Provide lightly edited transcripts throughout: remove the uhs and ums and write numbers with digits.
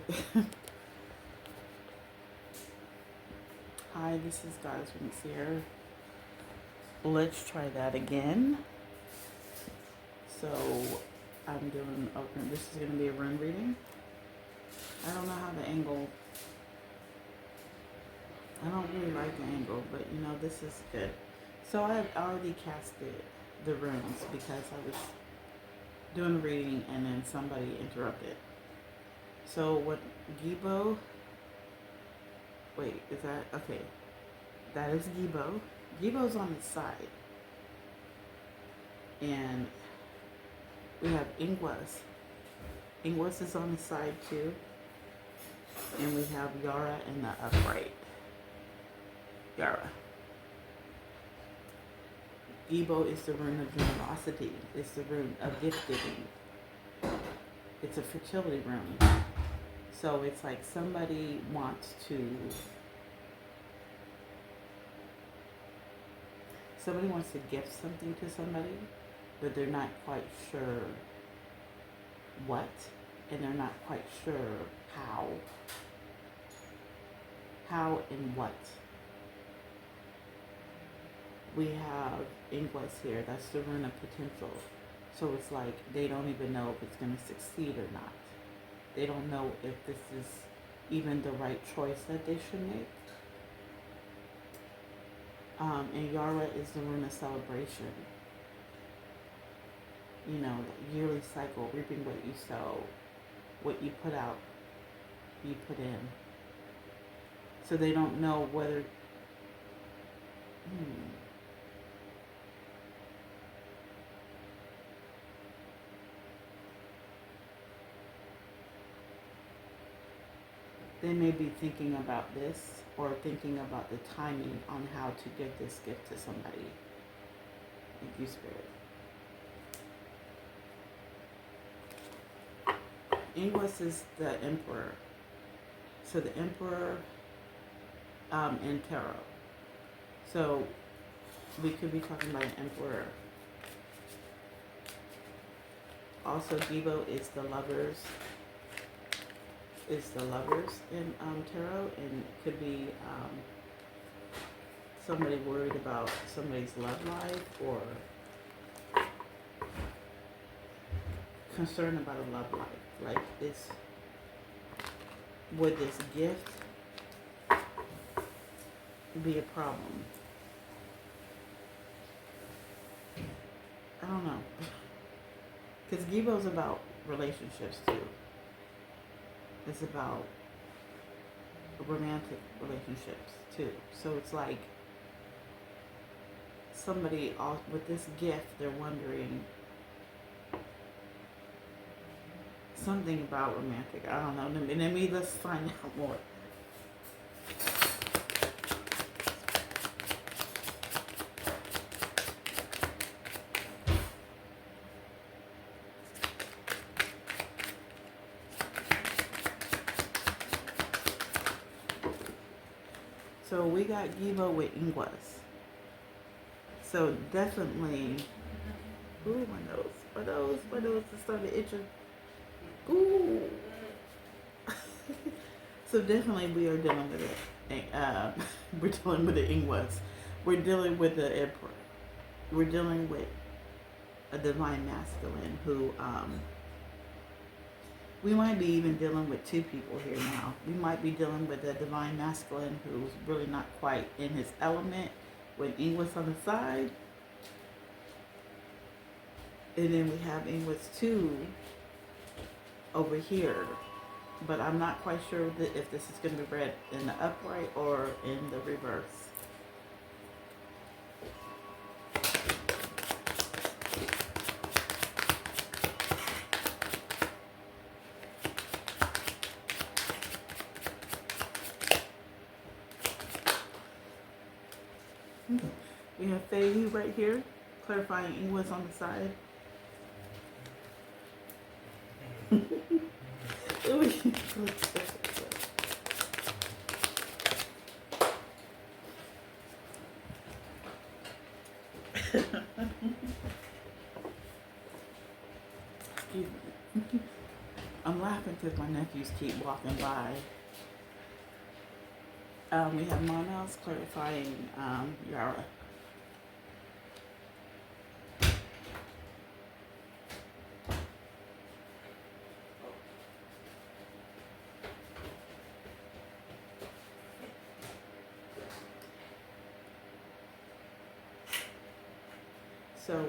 Hi, this is Goddess Winks here. Let's try that again. So I'm doing open. This is going to be a rune reading. I don't know how the angle. I don't really like the angle, but this is good. So I had already casted the runes because I was doing a reading and then somebody interrupted. So what Gibo? Wait, is that okay? That is Gibo. Gibo's on the side, and we have Ingwas. Ingwas is on the side too, and we have Yara in the upright. Yara. Gibo is the rune of generosity. It's the rune of gift giving. It's a fertility rune. So it's like somebody wants to gift something to somebody, but they're not quite sure what, and they're not quite sure how. How and what. We have Ingwas here. That's the rune of potential. So it's like they don't even know if it's going to succeed or not. They don't know if this is even the right choice that they should make. And Yara is the rune of celebration. The yearly cycle, reaping what you sow, what you put out, you put in. So they don't know whether. They may be thinking about this or thinking about the timing on how to give this gift to somebody. Thank you, Spirit. Ingwas is the Emperor. So the Emperor in Tarot. So we could be talking about an Emperor. Also, Gibo is the lovers. Is the lovers in tarot, and it could be somebody worried about somebody's love life or concerned about a love life. Like would this gift be a problem? I don't know. Because Gibo's about relationships too. It's about romantic relationships too. So it's like somebody with this gift, they're wondering something about romantic. I don't know. Let's find out more. So we got Gibo with Ingwas. So definitely, ooh, my nose is starting to itch. Ooh. So definitely we are dealing with it. We're dealing with the Ingwas. We're dealing with the Emperor. We're dealing with a divine masculine who, we might be even dealing with two people here now. We might be dealing with a divine masculine who's really not quite in his element with Ingwas on the side. And then we have Ingwas 2 over here. But I'm not quite sure if this is going to be read in the upright or in the reverse. We have Faye right here, clarifying Ingwas on the side. I'm laughing laughing because my nephews keep walking by. We have Monos clarifying Yara. So,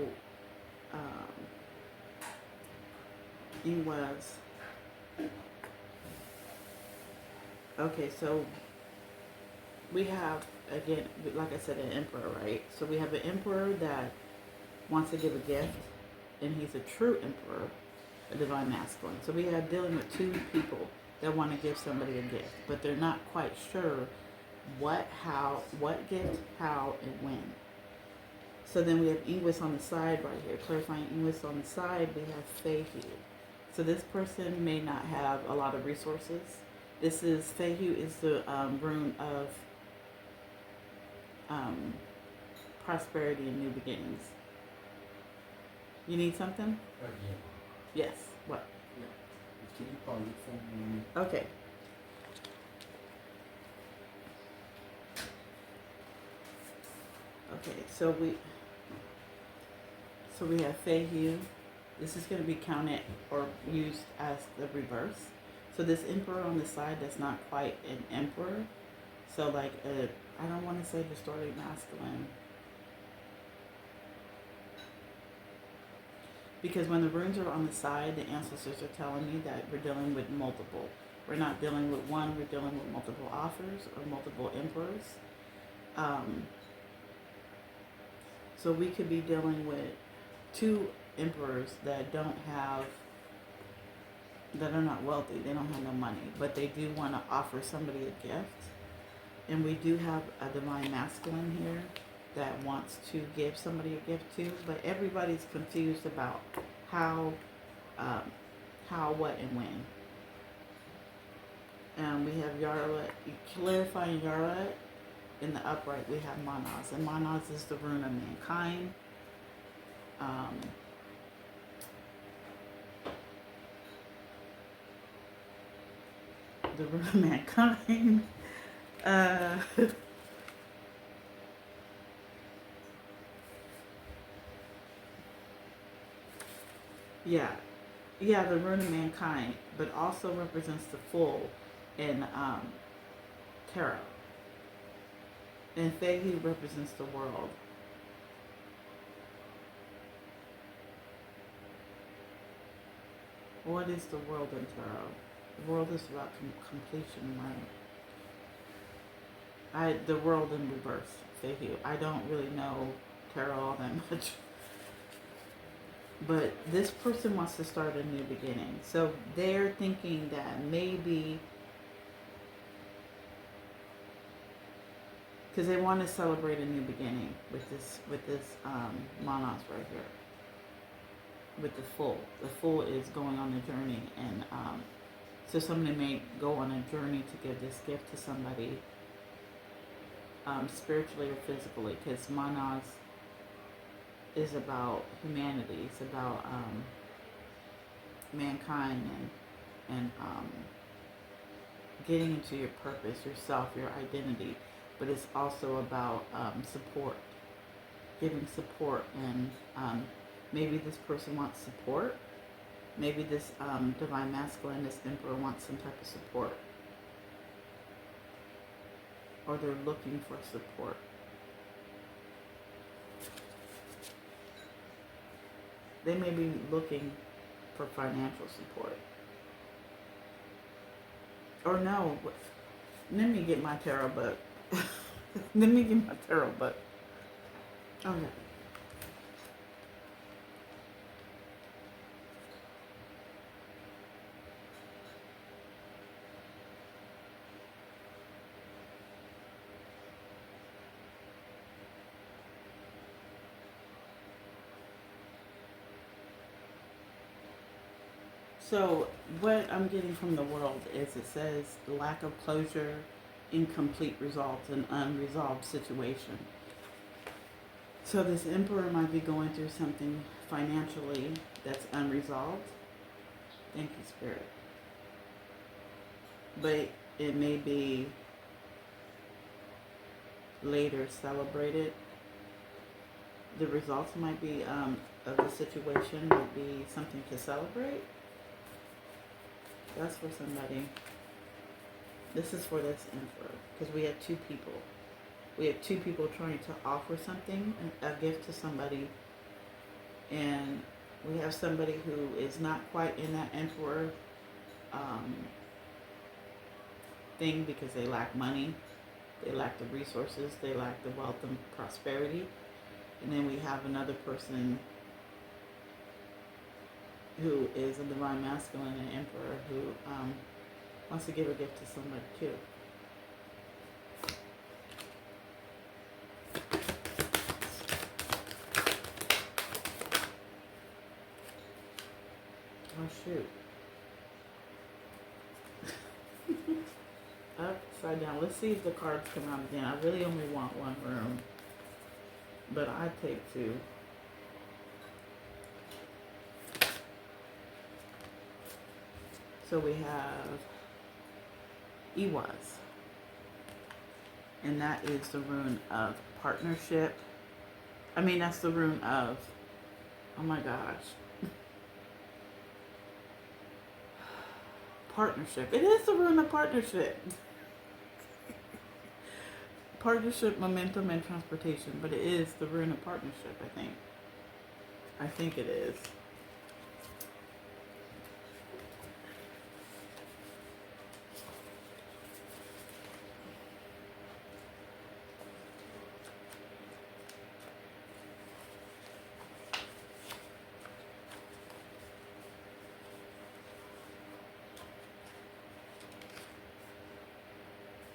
he was, okay, so we have, again, like I said, an emperor, right? So we have an emperor that wants to give a gift, and he's a true emperor, a divine masculine. So we have dealing with two people that want to give somebody a gift, but they're not quite sure what gift, how, and when. So then we have Ingwis on the side right here, clarifying Ingwis on the side. We have Fehu. So this person may not have a lot of resources. This is, Fehu is the rune of prosperity and new beginnings. You need something? Yeah. Yes. What? Yeah. Can you pause it for me? Okay. Okay, so we have Fehu. This is going to be counted or used as the reverse. So this emperor on the side, that's not quite an emperor. So like I don't want to say distorted masculine. Because when the runes are on the side, the ancestors are telling me that we're dealing with multiple. We're not dealing with one, we're dealing with multiple authors or multiple emperors. So we could be dealing with two emperors that are not wealthy, they don't have no money, but they do want to offer somebody a gift. And we do have a divine masculine here that wants to give somebody a gift too, but everybody's confused about how, what, and when. We have Yara, clarifying Yara. In the upright, we have Manas, and Manas is the rune of mankind. The rune of mankind. Yeah, the rune of mankind, but also represents the full in tarot. And Fehu represents the world. What is the world in tarot? The world is about completion, right? The world in reverse, Fehu. I don't really know tarot all that much. But this person wants to start a new beginning. So they're thinking that maybe, because they want to celebrate a new beginning with this Manas right here. With the full. The full is going on a journey, and so somebody may go on a journey to give this gift to somebody, spiritually or physically, because Manas is about humanity. It's about mankind and getting into your purpose, yourself, your identity. But it's also about support, giving support, and maybe this person wants support. Maybe this divine masculine, this emperor, wants some type of support, or they're looking for support. They may be looking for financial support. Or no, let me get my tarot book. Let me get my tarot book. Okay. So what I'm getting from the world is, it says lack of closure, incomplete results, an unresolved situation. So this emperor might be going through something financially that's unresolved. Thank you, Spirit. but it may be later celebrated. The results might be of the situation would be something to celebrate. That's for somebody. This is for this emperor because we have two people. We have two people trying to offer something, a gift to somebody, and we have somebody who is not quite in that emperor um, thing because they lack money, they lack the resources, they lack the wealth and prosperity. And then we have another person who is a divine masculine and emperor who wants to give a gift to somebody too. Oh shoot. Upside down. Let's see if the cards come out again. I really only want one room, but I take two. So we have Iwas, and that is the rune of partnership. I mean, that's the rune of, oh my gosh, partnership. It is the rune of partnership. Partnership, momentum, and transportation, but it is the rune of partnership, I think. I think it is.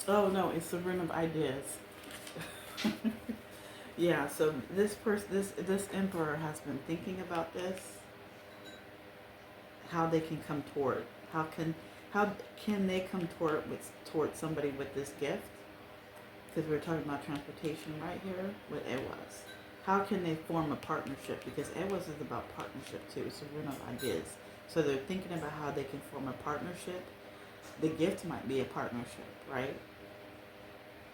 Oh no, it's the rune of ideas. Yeah, so this person, this emperor has been thinking about this, how they can come toward, how can they come toward somebody with this gift? Because we're talking about transportation right here with Ewas. How can they form a partnership? Because Ewas is about partnership too. So rune of ideas. So they're thinking about how they can form a partnership. The gift might be a partnership, right?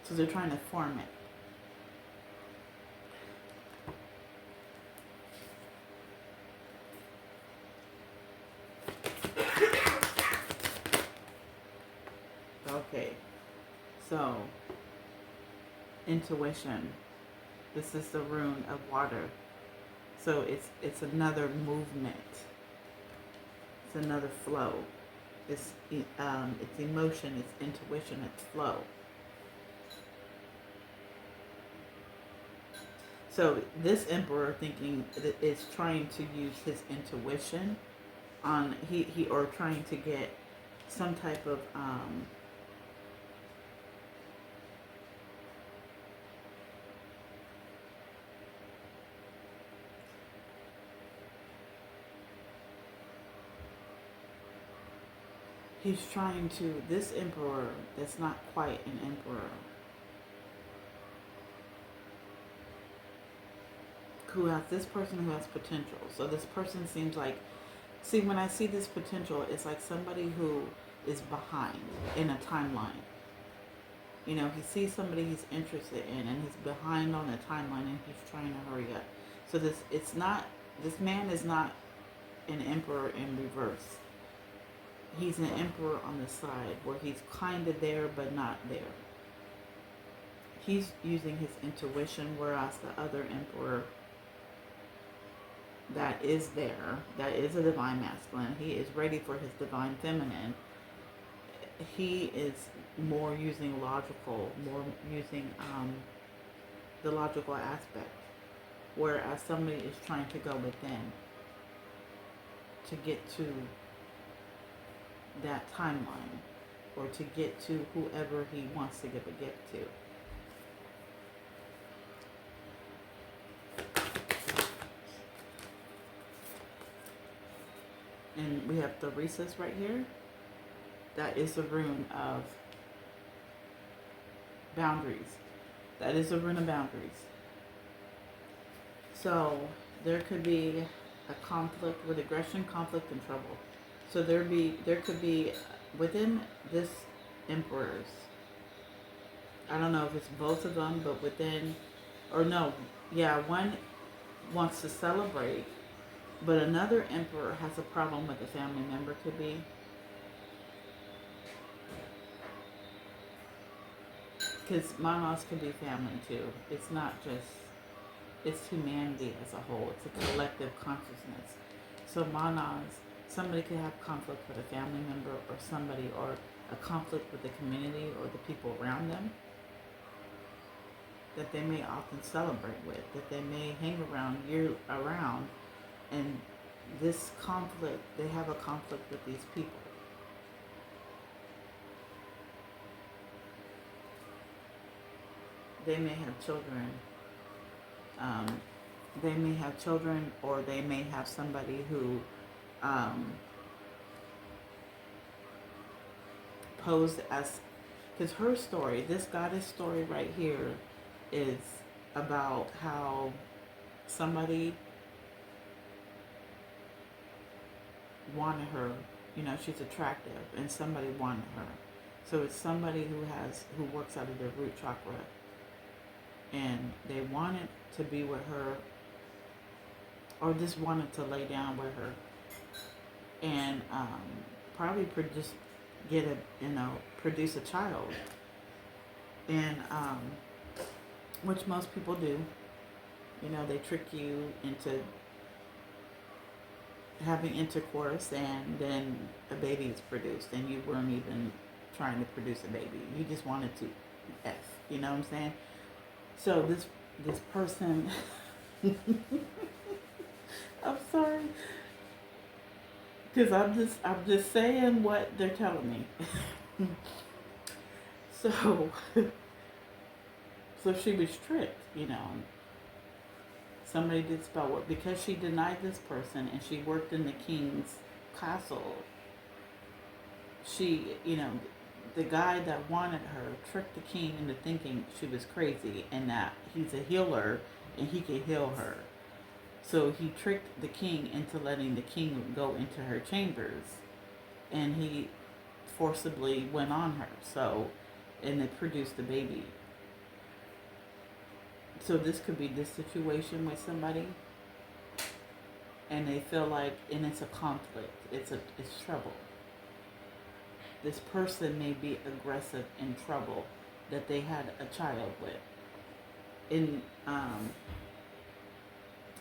So they're trying to form it. Okay, so intuition. This is the rune of water. So it's another movement. It's another flow. It's emotion. It's intuition. It's flow. So this emperor thinking is trying to use his intuition on he or trying to get some type of he's trying to, this emperor that's not quite an emperor, who has this person who has potential. So this person seems like, see, when I see this potential, it's like somebody who is behind in a timeline. You know, he sees somebody he's interested in and he's behind on the timeline and he's trying to hurry up. So this man is not an emperor in reverse. He's an emperor on the side where he's kind of there but not there. He's using his intuition, whereas the other emperor that is there, that is a divine masculine, he is ready for his divine feminine. He is more using logical, more using the logical aspect, whereas somebody is trying to go within to get to that timeline or to get to whoever he wants to give a gift to. And we have the recess right here. That is the rune of boundaries. That is the rune of boundaries. So there could be a conflict with aggression, conflict, and trouble. So there could be within this emperors. I don't know if it's both of them, but within, or no, yeah, one wants to celebrate, but another emperor has a problem with a family member could be. Because Manas can be family too. It's not just, it's humanity as a whole. It's a collective consciousness. So Manas, somebody could have conflict with a family member or somebody, or a conflict with the community or the people around them that they may often celebrate with, that they may hang around year around, and this conflict, they have a conflict with these people. They may have children. They may have children, or they may have somebody who posed as, because her story, this goddess story right here, is about how somebody wanted her. You know, she's attractive, and somebody wanted her. So it's somebody who works out of their root chakra, and they wanted to be with her, or just wanted to lay down with her, and probably produce a child, and which most people do. You know, they trick you into having intercourse, and then a baby is produced, and you weren't even trying to produce a baby. You just wanted to F. You know what I'm saying? So this person, I'm sorry, because I'm just saying what they're telling me. So so she was tricked, you know. Somebody did spell work because she denied this person, and she worked in the king's castle. She, you know, the guy that wanted her tricked the king into thinking she was crazy and that he's a healer and he could heal her. So he tricked the king into letting the king go into her chambers, and he forcibly went on her. So, and it produced the baby. So this could be this situation with somebody, and they feel like, and it's a conflict. It's trouble. This person may be aggressive in trouble that they had a child with. And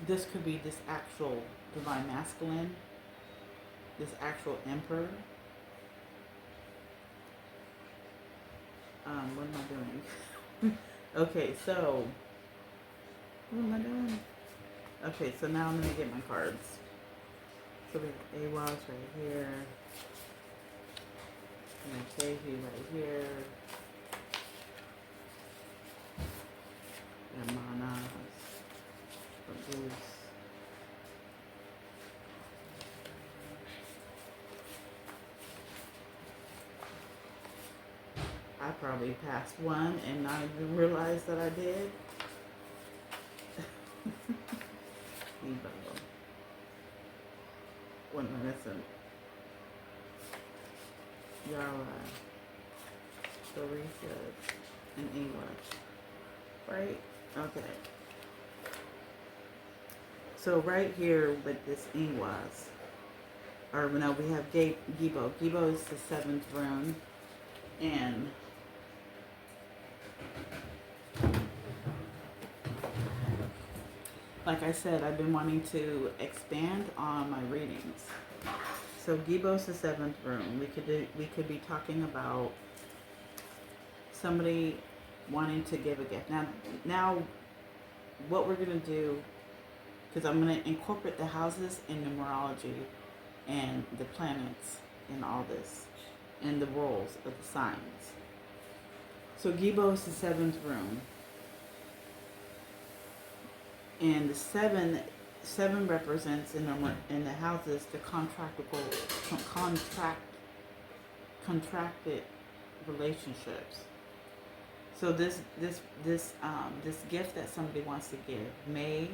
this could be this actual divine masculine, this actual emperor. What am I doing? Okay, so what am I doing? Okay, so now I'm gonna get my cards. So we have Awas right here. And Kehi right here. And Manas for Goose. I probably passed one and not even realized that I did. What am I missing? Yara, Teresa, and English. Right? Okay. So right here with this Ingwas, or no, we have Gibo. Gibo is the 7th rune, and like I said, I've been wanting to expand on my readings. So Gibos the 7th rune. We could be talking about somebody wanting to give a gift. Now, what we're gonna do, because I'm gonna incorporate the houses in numerology and the planets in all this, and the roles of the signs. So Gibos the 7th rune, and the seven represents in the houses the contracted relationships. So this gift that somebody wants to give may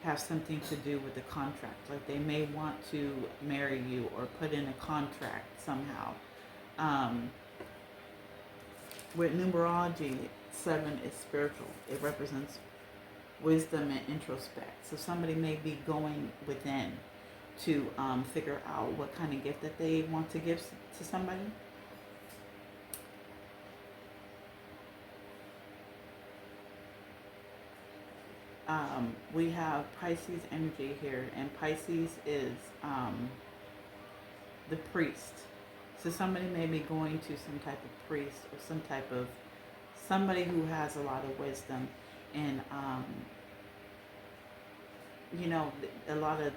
have something to do with the contract. Like they may want to marry you or put in a contract somehow. With numerology, 7 is spiritual. It represents wisdom and introspect. So somebody may be going within to figure out what kind of gift that they want to give to somebody. We have Pisces energy here, and Pisces is the priest. So somebody may be going to some type of priest or some type of somebody who has a lot of wisdom and you know, a lot of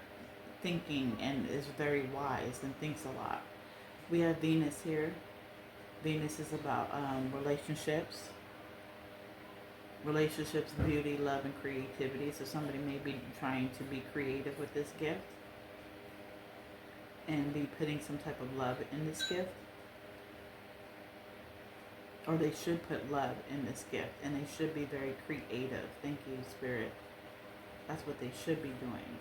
thinking and is very wise and thinks a lot. We have Venus here. Venus is about relationships, beauty, love, and creativity. So somebody may be trying to be creative with this gift and be putting some type of love in this gift. Or they should put love in this gift, and they should be very creative. Thank you, Spirit. That's what they should be doing.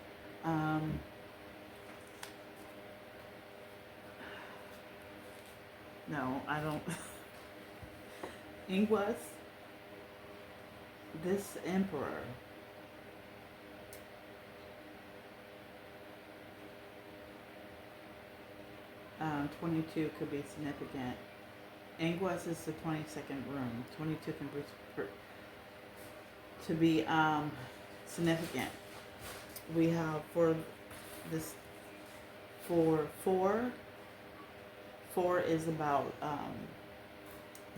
No, I don't. Ingwas, this emperor, um, 22 could be significant. Ingwas is the 22nd room. 22 can be to be significant. We have for this for 4. 4 is about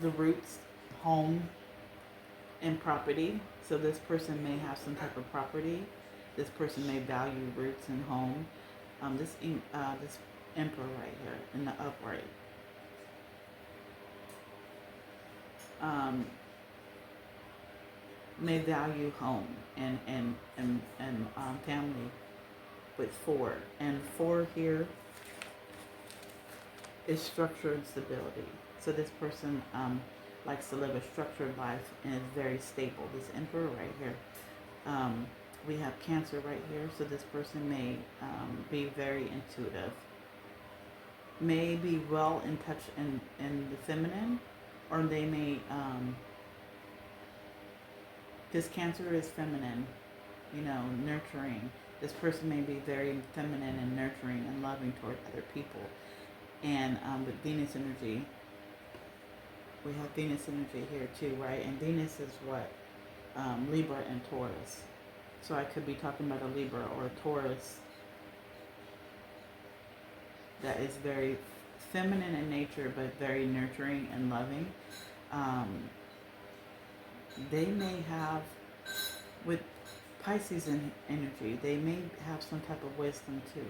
the roots, home, and property. So this person may have some type of property. This person may value roots and home. This emperor right here in the upright. May value home and family with 4. And 4 here is structure and stability. So this person likes to live a structured life and is very stable. This emperor right here. We have Cancer right here. So this person may be very intuitive. May be well in touch in the feminine, or they may, because Cancer is feminine, you know, nurturing. This person may be very feminine and nurturing and loving toward other people. And with Venus energy, we have Venus energy here too, right? And Venus is what? Libra and Taurus. So I could be talking about a Libra or a Taurus that is very feminine in nature, but very nurturing and loving. They may have, with Pisces energy, they may have some type of wisdom too.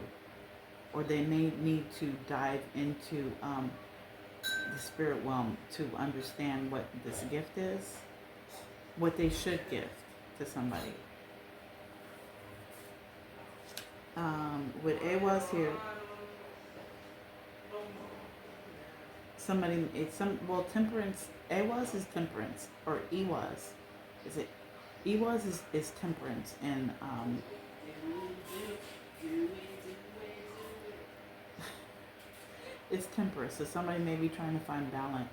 Or they may need to dive into the spirit realm to understand what this gift is, what they should gift to somebody. With Awas here, somebody, temperance, Awas is temperance, or Ewas, is it? Ewas is temperance, and it's temperance, so somebody may be trying to find balance.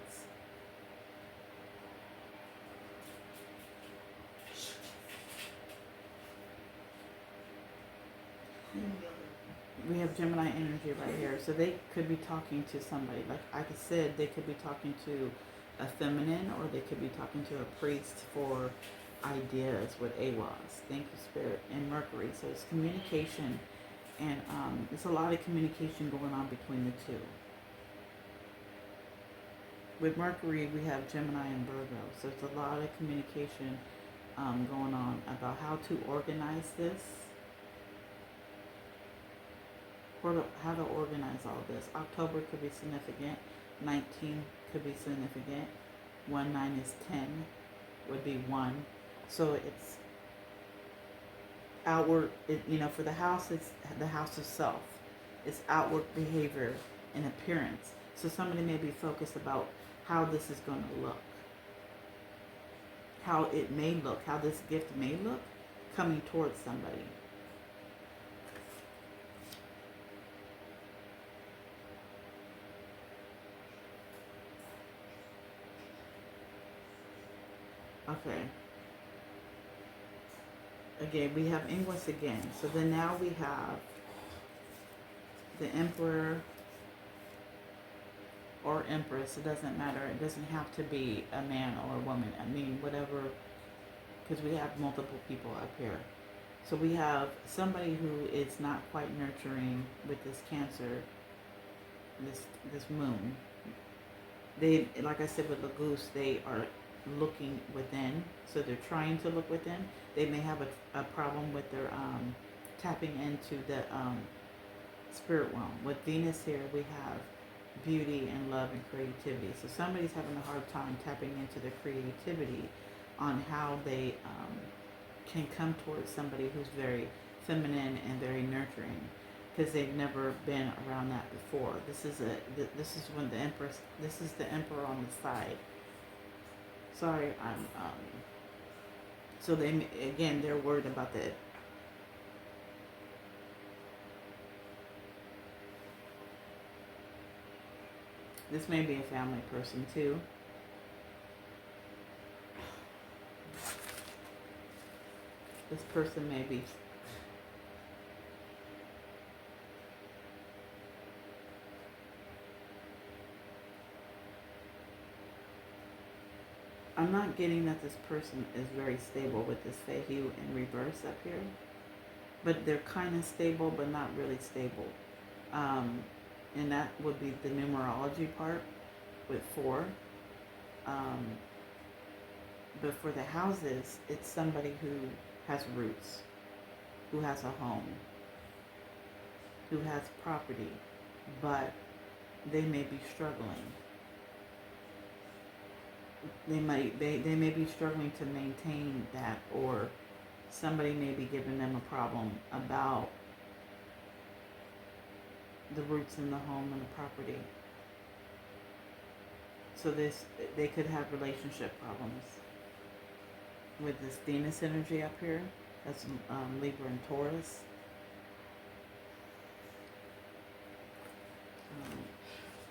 We have Gemini energy right here, so they could be talking to somebody. Like I said, they could be talking to a feminine, or they could be talking to a priest for ideas with Awas. Thank you, Spirit. And Mercury, so it's communication, and there's a lot of communication going on between the two. With Mercury, we have Gemini and Virgo, so it's a lot of communication going on about how to organize this, how to organize all this. October could be significant. 19 could be significant. 1, 9 is 10, would be 1. So it's outward, for the house, it's the house of self. It's outward behavior and appearance. So somebody may be focused about how this is going to look. How it may look, how this gift may look coming towards somebody. Okay. Again, we have Ingress again. So then now we have the Emperor or Empress. It doesn't matter. It doesn't have to be a man or a woman. I mean, whatever, because we have multiple people up here. So we have somebody who is not quite nurturing with this Cancer, this moon. They, like I said with Lagoose, they are looking within. So they're trying to look within. They may have a problem with their tapping into the spirit realm. With Venus here, we have beauty and love and creativity. So somebody's having a hard time tapping into their creativity on how they can come towards somebody who's very feminine and very nurturing, because they've never been around that before. This is when the Empress. This is the Emperor on the side. Sorry, I'm. So they're worried about that. This may be a family person too. This person may be. I'm not getting that this person is very stable with this Fehu in reverse up here. But they're kind of stable, but not really stable. And that would be the numerology part with 4. But for the houses, it's somebody who has roots, who has a home, who has property, but they may be struggling. They may be struggling to maintain that, or somebody may be giving them a problem about the roots in the home and the property. So they could have relationship problems with this Venus energy up here. That's Libra and Taurus.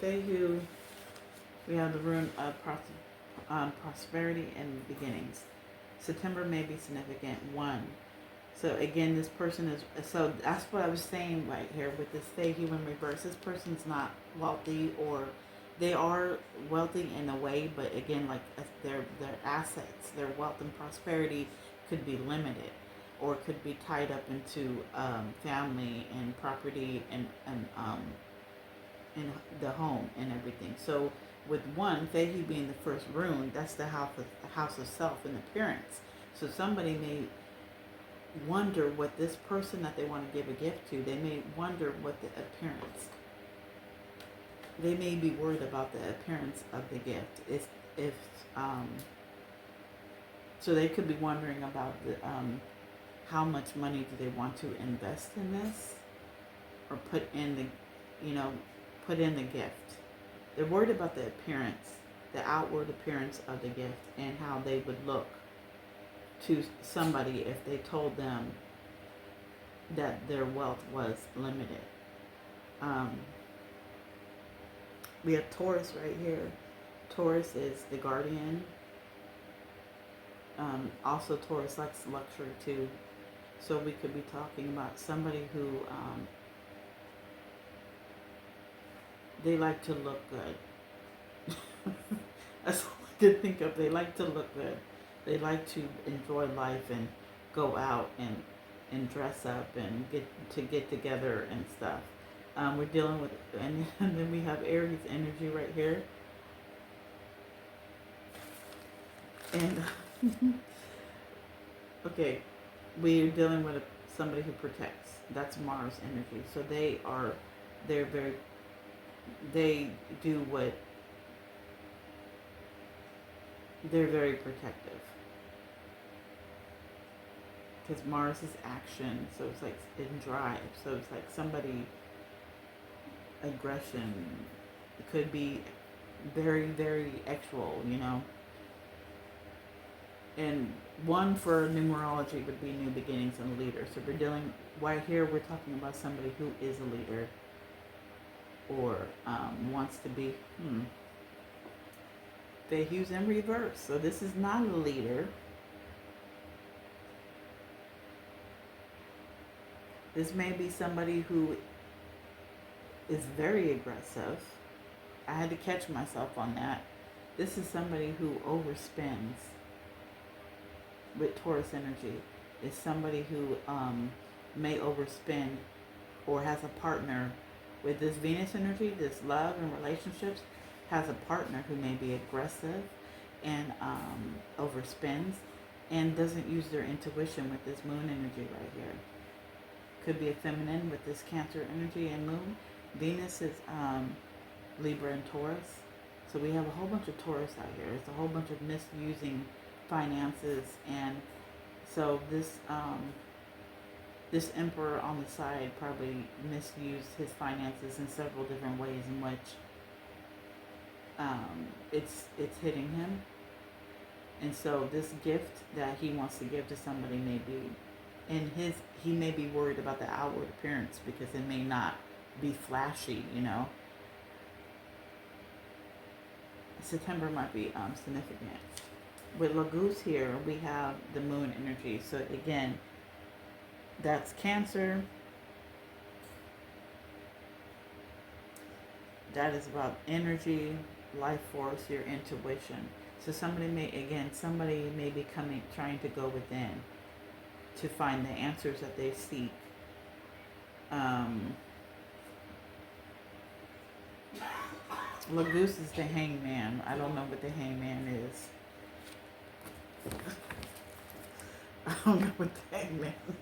Fehu, we have the rune of prosperity and beginnings. September may be significant. 1. So again, this person is, so that's what I was saying right here with this Fehu in reverse. This person's not wealthy, or they are wealthy in a way, but again, like their assets, their wealth and prosperity could be limited, or could be tied up into family and property and in the home and everything. So with 1, Fehu being the first rune, that's the house of self and appearance. So somebody may wonder what this person that they want to give a gift to, they may wonder what the appearance. They may be worried about the appearance of the gift. So they could be wondering about the how much money do they want to invest in this, or put in the gift. They're worried about the appearance, the outward appearance of the gift, and how they would look to somebody if they told them that their wealth was limited. We have Taurus right here. Taurus is the guardian. Also, Taurus likes luxury too. So we could be talking about somebody who they like to look good. That's all I can think of. They like to look good. They like to enjoy life and go out and dress up and get together and stuff. We're dealing with, and then we have Aries energy right here. And, okay, we're dealing with somebody who protects. That's Mars energy. So they they're very protective. Because Mars is action, so it's like in drive. So it's like somebody, aggression. It could be very, very actual, And 1 for numerology would be new beginnings and a leader. So right here we're talking about somebody who is a leader, or wants to be. They use in reverse. So this is not a leader. This may be somebody who is very aggressive. I had to catch myself on that. This is somebody who overspends with Taurus energy. Is somebody who may overspend or has a partner with this Venus energy, this love and relationships, has a partner who may be aggressive and overspends and doesn't use their intuition with this moon energy right here. Could be a feminine with this Cancer energy and moon. Venus is Libra and Taurus. So we have a whole bunch of Taurus out here. It's a whole bunch of misusing finances, and so this emperor on the side probably misused his finances in several different ways in which it's hitting him. And so this gift that he wants to give to somebody may be he may be worried about the outward appearance because it may not be flashy, you know. September might be significant. With Laguz here, we have the moon energy. So again, that's Cancer. That is about energy, life force, your intuition. So somebody may be trying to go within to find the answers that they seek. Laguz is the hangman. I don't know what the hangman is. I don't know what the hangman is.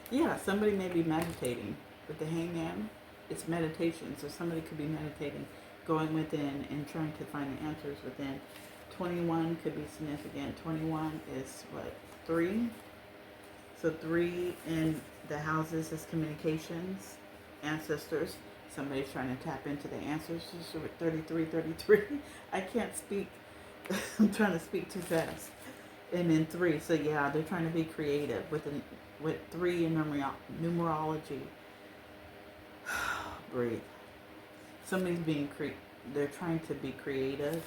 Yeah, somebody may be meditating. With the hangman, it's meditation. So somebody could be meditating, going within and trying to find the answers within. 21 could be significant. 21 is what? 3? So 3 in the houses is communications, ancestors. Somebody's trying to tap into the ancestors with 33. I can't speak. I'm trying to speak too fast. And then 3. So yeah, they're trying to be creative with 3 in numerology. Breathe. Somebody's they're trying to be creative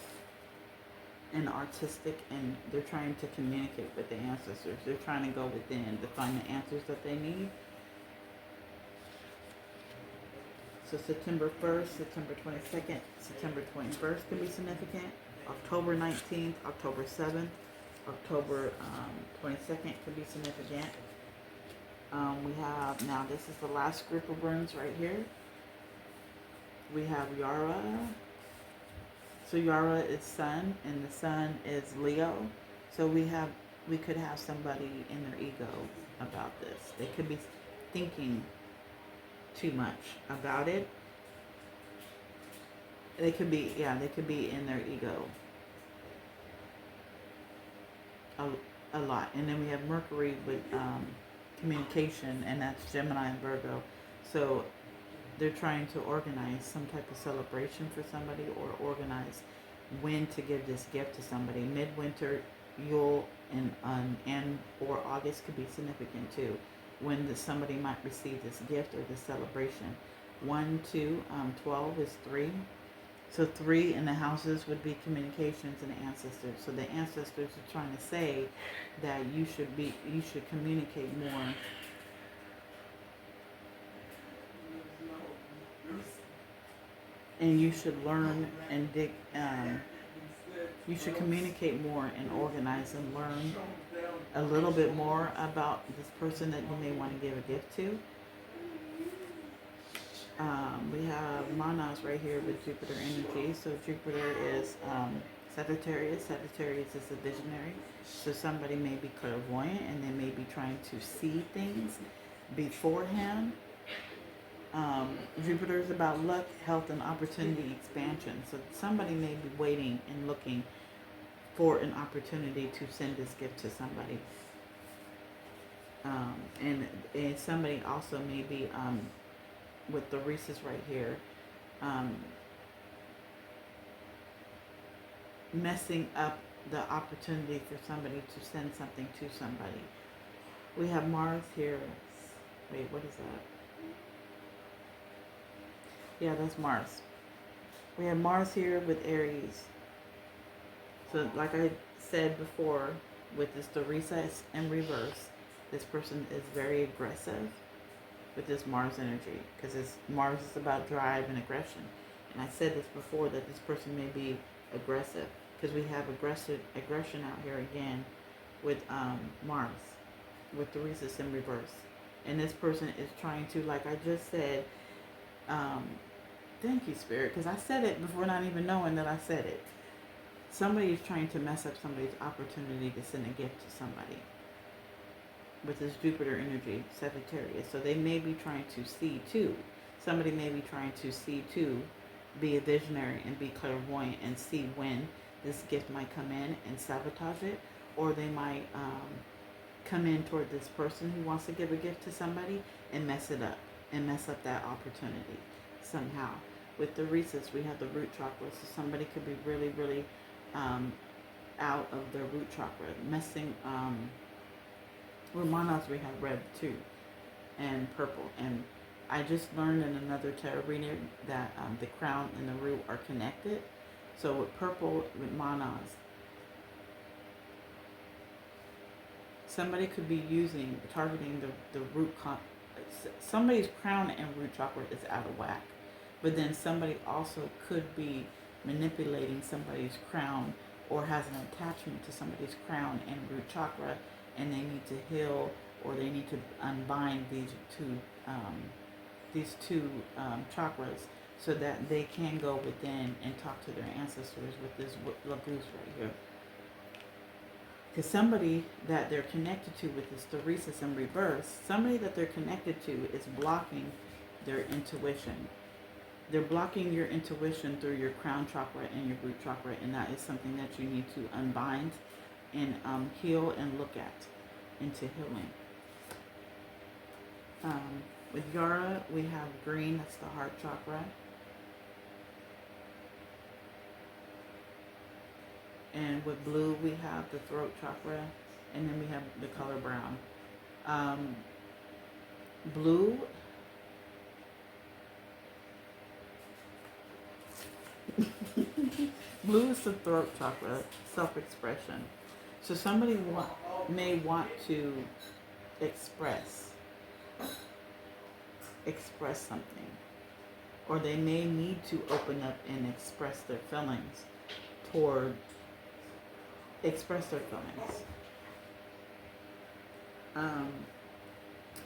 and artistic, and they're trying to communicate with the ancestors. They're trying to go within to find the answers that they need. So September 1st, September 22nd, September 21st could be significant. October 19th, October 7th, October 22nd could be significant. We have, now this is the last group of runes right here. We have Yara. So Yara is Sun, and the Sun is Leo. So we could have somebody in their ego about this. They could be thinking too much about it. They could be in their ego a lot. And then we have Mercury with communication, and that's Gemini and Virgo. So they're trying to organize some type of celebration for somebody, or organize when to give this gift to somebody. Midwinter, Yule, and or August could be significant too, when somebody might receive this gift or this celebration. 1, 2, 12 is 3. So 3 in the houses would be communications and ancestors. So the ancestors are trying to say that you should communicate more. And you should learn and you should communicate more and organize and learn a little bit more about this person that you may want to give a gift to. We have Manas right here with Jupiter energy. So Jupiter is Sagittarius. Sagittarius is a visionary. So somebody may be clairvoyant, and they may be trying to see things beforehand. Jupiter is about luck, health, and opportunity expansion. So somebody may be waiting and looking for an opportunity to send this gift to somebody. And somebody also may be with the Reese's right here. um, messing up the opportunity for somebody to send something to somebody. We have Mars here. Wait, what is that? Yeah, that's Mars. We have Mars here with Aries. So, like I said before, with this the recess and reverse, this person is very aggressive with this Mars energy because Mars is about drive and aggression. And I said this before that this person may be aggressive because we have aggression out here again with Mars, with the recess in reverse. And this person is trying to, like I just said, thank you, Spirit, because I said it before not even knowing that I said it. Somebody is trying to mess up somebody's opportunity to send a gift to somebody with this Jupiter energy, Sagittarius. So they may be trying to see too. Somebody may be trying to see too, be a visionary and be clairvoyant and see when this gift might come in and sabotage it, or they might come in toward this person who wants to give a gift to somebody and mess it up and mess up that opportunity somehow. With the recess, we have the root chakra, so somebody could be really, really out of their root chakra, messing. With Manas, we have red too, and purple. And I just learned in another tarot reading that the crown and the root are connected. So with purple, with Manas, somebody could be targeting the root. Somebody's crown and root chakra is out of whack. But then somebody also could be manipulating somebody's crown or has an attachment to somebody's crown and root chakra, and they need to heal or they need to unbind these two chakras so that they can go within and talk to their ancestors with this Laguz right here. Because somebody that they're connected to with this Theresis in reverse, somebody that they're connected to is blocking their intuition. They're blocking your intuition through your crown chakra and your root chakra, and that is something that you need to unbind and heal and look at into healing. With Yara, we have green, that's the heart chakra. And with blue, we have the throat chakra, and then we have the color brown. Blue, blue is the throat chakra, self-expression. So somebody may want to express something, or they may need to open up and express their feelings.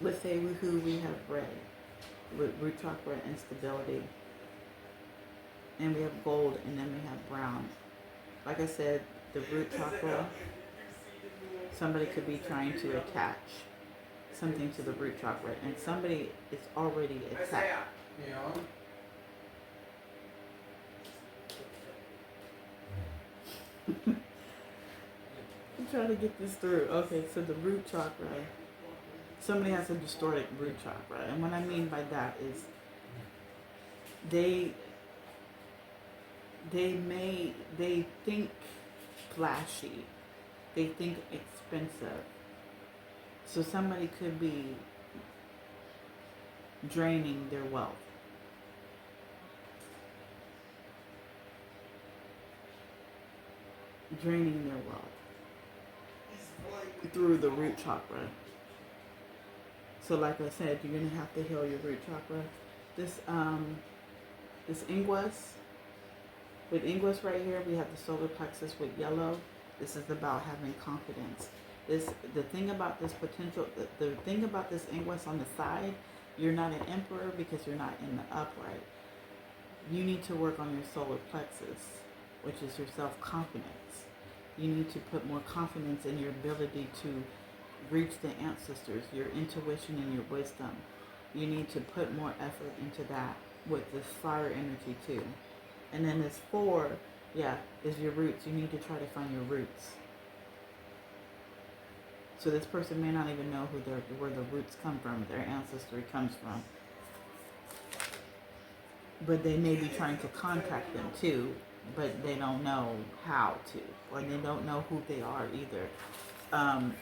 With Feruhu, we have red, with root chakra instability, and we have gold, and then we have brown. Like I said, the root chakra, somebody could be trying to attach something to the root chakra, and somebody is already attached. I'm trying to get this through. Okay, so the root chakra, somebody has a distorted root chakra, and what I mean by that is they think flashy, they think expensive. So somebody could be draining their wealth. Draining their wealth through the root chakra. So like I said, you're going to have to heal your root chakra. This ingress, with ingress right here, we have the solar plexus with yellow. This is about having confidence. The thing about this ingress on the side, you're not an emperor because you're not in the upright. You need to work on your solar plexus, which is your self-confidence. You need to put more confidence in your ability to reach the ancestors, your intuition and your wisdom. You need to put more effort into that with this fire energy too. And then this 4, is your roots. You need to try to find your roots. So this person may not even know where the roots come from, their ancestry comes from. but they may be trying to contact them too, but they don't know how to, or they don't know who they are either. Um,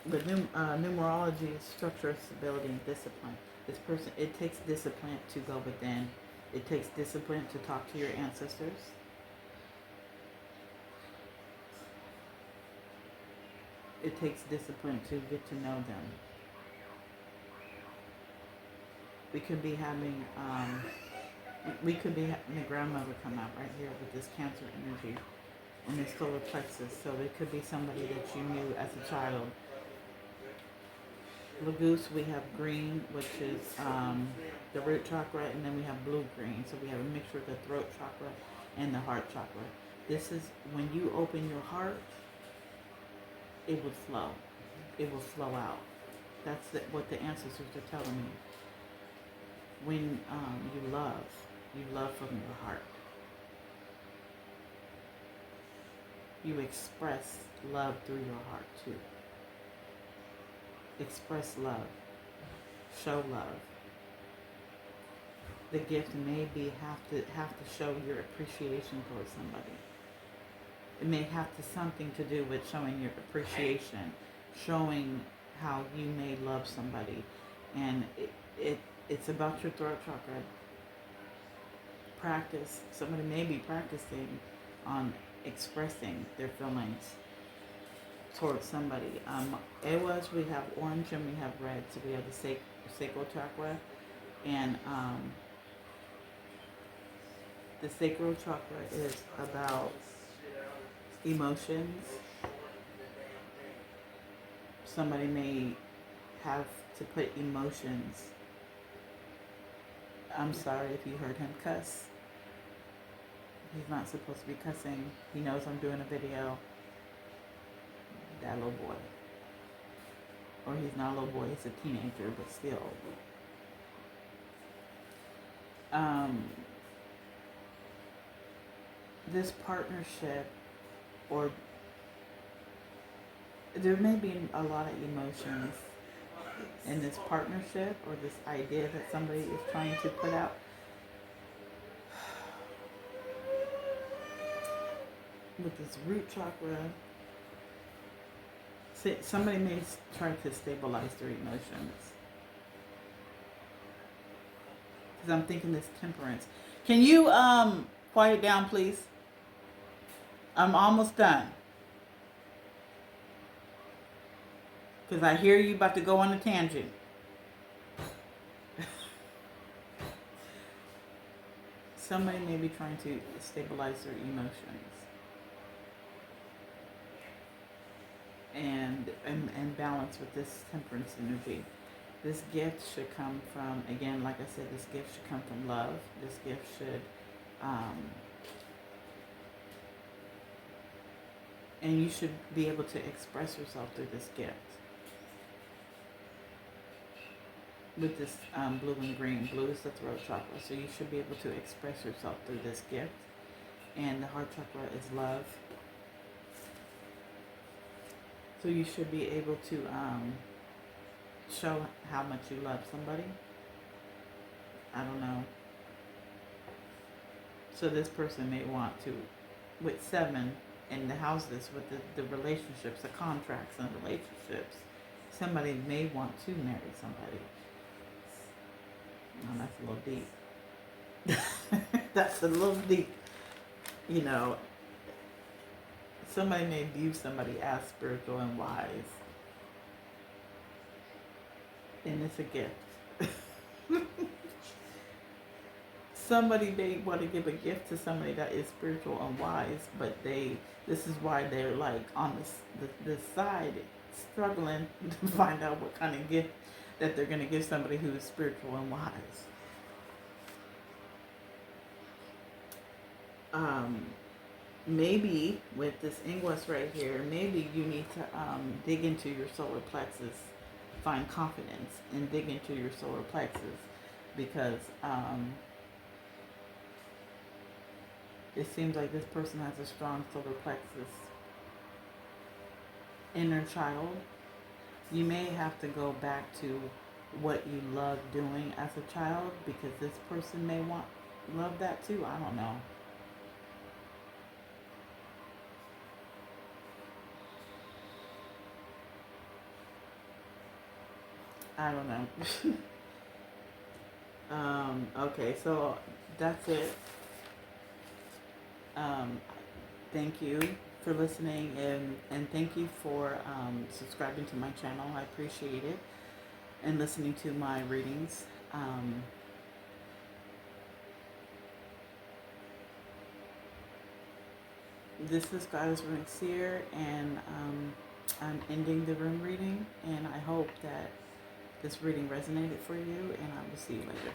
but numerology is structure, stability, and discipline. This person, it takes discipline to go within. It takes discipline to talk to your ancestors. It takes discipline to get to know them. We could be having, we could be having a grandmother come out right here with this Cancer energy and this solar plexus. So it could be somebody that you knew as a child. Lagoose, we have green, which is the root chakra, and then we have blue-green. So we have a mixture of the throat chakra and the heart chakra. This is when you open your heart, it would flow. It will flow out. That's what the ancestors are telling me. When you love from your heart. You express love through your heart too. Express love. Show love. The gift may be have to show your appreciation towards somebody. It may have something to do with showing your appreciation, showing how you may love somebody, and it's about your throat chakra. Practice. Somebody may be practicing on expressing their feelings towards somebody. We have orange and we have red. So we have the sacral chakra, and the sacral chakra is about emotions. Somebody may have to put emotions. I'm sorry if you heard him cuss. He's not supposed to be cussing. He knows I'm doing a video. That little boy. Or he's not a little boy, he's a teenager, but still. This partnership, or there may be a lot of emotions in this partnership or this idea that somebody is trying to put out. With this root chakra, somebody may try to stabilize their emotions. Because I'm thinking this temperance. Can you quiet down, please? I'm almost done. Because I hear you about to go on a tangent. Somebody may be trying to stabilize their emotions. And balance with this temperance energy. This gift should come from, again, like I said, this gift should come from love. This gift should, and you should be able to express yourself through this gift. With this blue and green. Blue is the throat chakra, so you should be able to express yourself through this gift. And the heart chakra is love. So you should be able to show how much you love somebody. I don't know. So this person may want to, with 7 in the houses, with the relationships, the contracts and relationships, somebody may want to marry somebody. Oh, that's a little deep. That's a little deep. You know, somebody may view somebody as spiritual and wise. And it's a gift. Somebody may want to give a gift to somebody that is spiritual and wise, but this is why they're like on this side struggling to find out what kind of gift that they're going to give somebody who is spiritual and wise. Maybe with this ingress right here, maybe you need to dig into your solar plexus, find confidence, and dig into your solar plexus, because it seems like this person has a strong solar plexus. Inner child. You may have to go back to what you loved doing as a child, because this person may want love that too. I don't know. I don't know. Okay, so that's it. Um, thank you for listening, and thank you for subscribing to my channel. I appreciate it, and listening to my readings. This is Goddess Ring Seer, and I'm ending the room reading, and I hope that this reading resonated for you, and I will see you later.